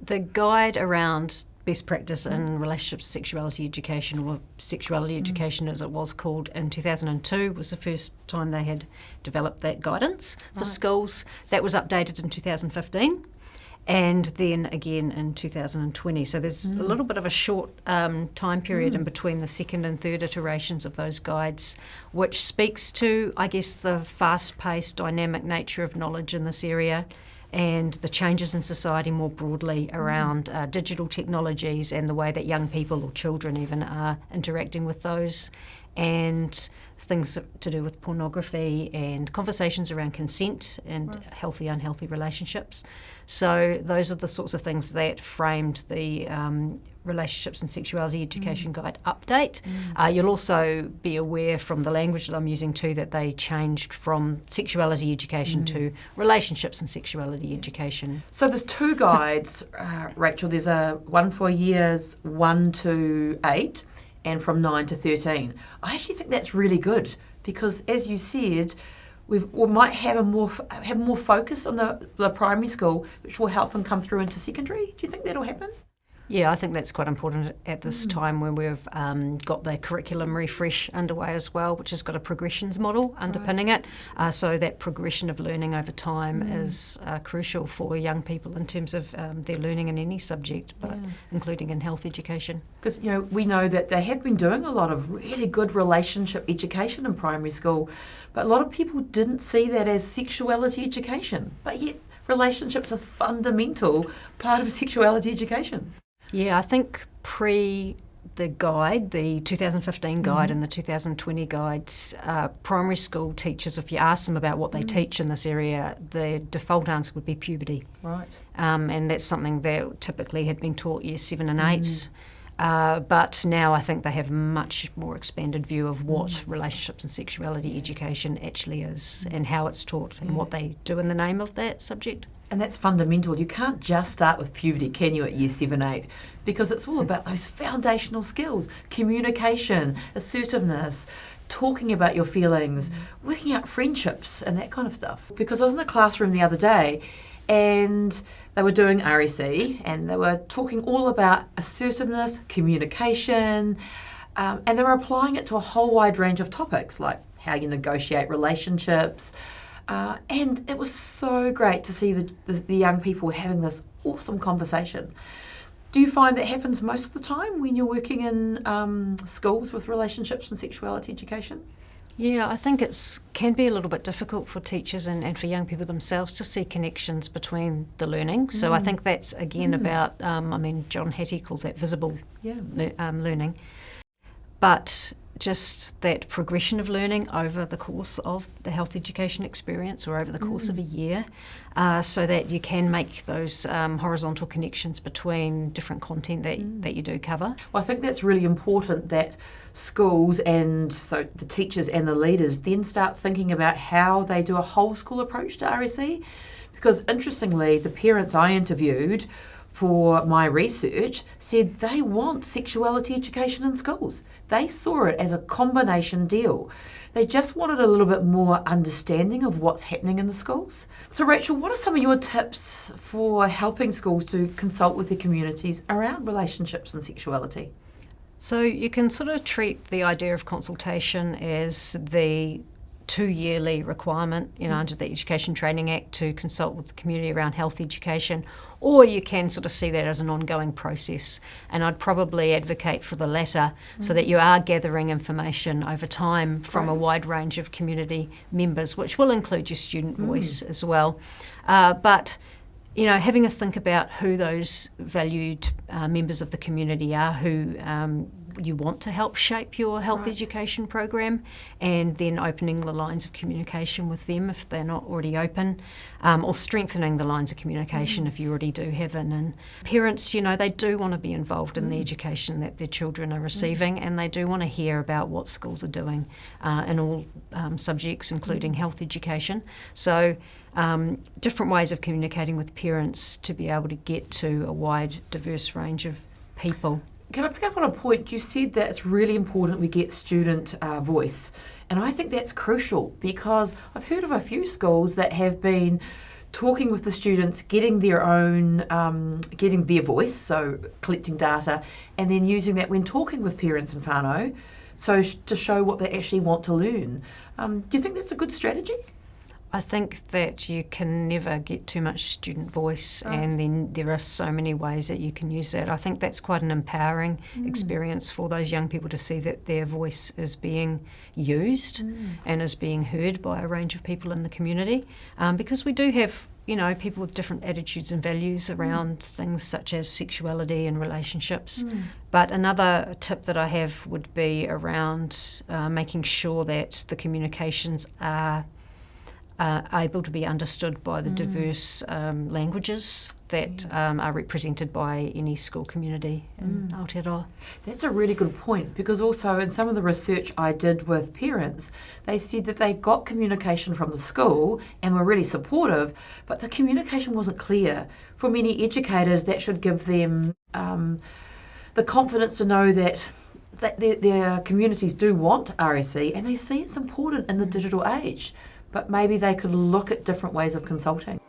The guide around best practice in relationships, sexuality education, or sexuality education as it was called in 2002, was the first time they had developed that guidance for schools. That was updated in 2015 and then again in 2020. So there's a little bit of a short time period in between the second and third iterations of those guides, which speaks to, I guess, the fast-paced, dynamic nature of knowledge in this area and the changes in society more broadly around digital technologies and the way that young people or children even are interacting with those, and things to do with pornography and conversations around consent and healthy, unhealthy relationships. So those are the sorts of things that framed the Relationships and Sexuality Education Guide update. You'll also be aware from the language that I'm using too that they changed from sexuality education to relationships and sexuality education. So there's two guides, Rachel. There's one for years 1 to 8 and from 9 to 13. I actually think that's really good because, as you said, we might have more focus on the primary school, which will help them come through into secondary. Do you think that'll happen? Yeah, I think that's quite important at this time when we've got the curriculum refresh underway as well, which has got a progressions model underpinning it. So that progression of learning over time is crucial for young people in terms of their learning in any subject, but including in health education. Because we know that they have been doing a lot of really good relationship education in primary school, but a lot of people didn't see that as sexuality education. But yet relationships are a fundamental part of sexuality education. Yeah, I think pre the guide, the 2015 guide and the 2020 guides, primary school teachers, if you ask them about what they teach in this area, the default answer would be puberty. Right. And that's something that typically had been taught years 7 and 8. But now I think they have a much more expanded view of what relationships and sexuality education actually is and how it's taught and what they do in the name of that subject. And that's fundamental. You can't just start with puberty, can you, at year 7, 8? Because it's all about those foundational skills, communication, assertiveness, talking about your feelings, working out friendships and that kind of stuff. Because I was in a classroom the other day and they were doing RSE and they were talking all about assertiveness, communication, and they were applying it to a whole wide range of topics like how you negotiate relationships. And it was so great to see the young people having this awesome conversation. Do you find that happens most of the time when you're working in schools with relationships and sexuality education? Yeah, I think it can be a little bit difficult for teachers and for young people themselves to see connections between the learning. So I think that's, again, about, John Hattie calls that visible learning. But just that progression of learning over the course of the health education experience or over the course of a year, so that you can make those horizontal connections between different content that you do cover. Well, I think that's really important that schools and so the teachers and the leaders then start thinking about how they do a whole school approach to RSE, because interestingly the parents I interviewed for my research said they want sexuality education in schools. They saw it as a combination deal. They just wanted a little bit more understanding of what's happening in the schools. So Rachel, what are some of your tips for helping schools to consult with their communities around relationships and sexuality? So you can sort of treat the idea of consultation as the 2-yearly requirement, under the Education Training Act to consult with the community around health education, or you can sort of see that as an ongoing process. And I'd probably advocate for the latter so that you are gathering information over time from a wide range of community members, which will include your student voice as well. But having a think about who those valued members of the community are, who you want to help shape your health education program, and then opening the lines of communication with them if they're not already open, or strengthening the lines of communication if you already do have it. And parents, they do want to be involved in the education that their children are receiving, and they do want to hear about what schools are doing in all subjects, including health education. So different ways of communicating with parents to be able to get to a wide, diverse range of people. Can I pick up on a point? You said that it's really important we get student voice. And I think that's crucial because I've heard of a few schools that have been talking with the students, getting their voice, so collecting data, and then using that when talking with parents and whānau, so to show what they actually want to learn. Do you think that's a good strategy? I think that you can never get too much student voice, and then there are so many ways that you can use that. I think that's quite an empowering experience for those young people to see that their voice is being used and is being heard by a range of people in the community, because we do have people with different attitudes and values around things such as sexuality and relationships. But another tip that I have would be around making sure that the communications are able to be understood by the diverse languages that are represented by any school community in Aotearoa. That's a really good point, because also in some of the research I did with parents, they said that they got communication from the school and were really supportive, but the communication wasn't clear. For many educators, that should give them the confidence to know that their communities do want RSE and they see it's important in the digital age, but maybe they could look at different ways of consulting.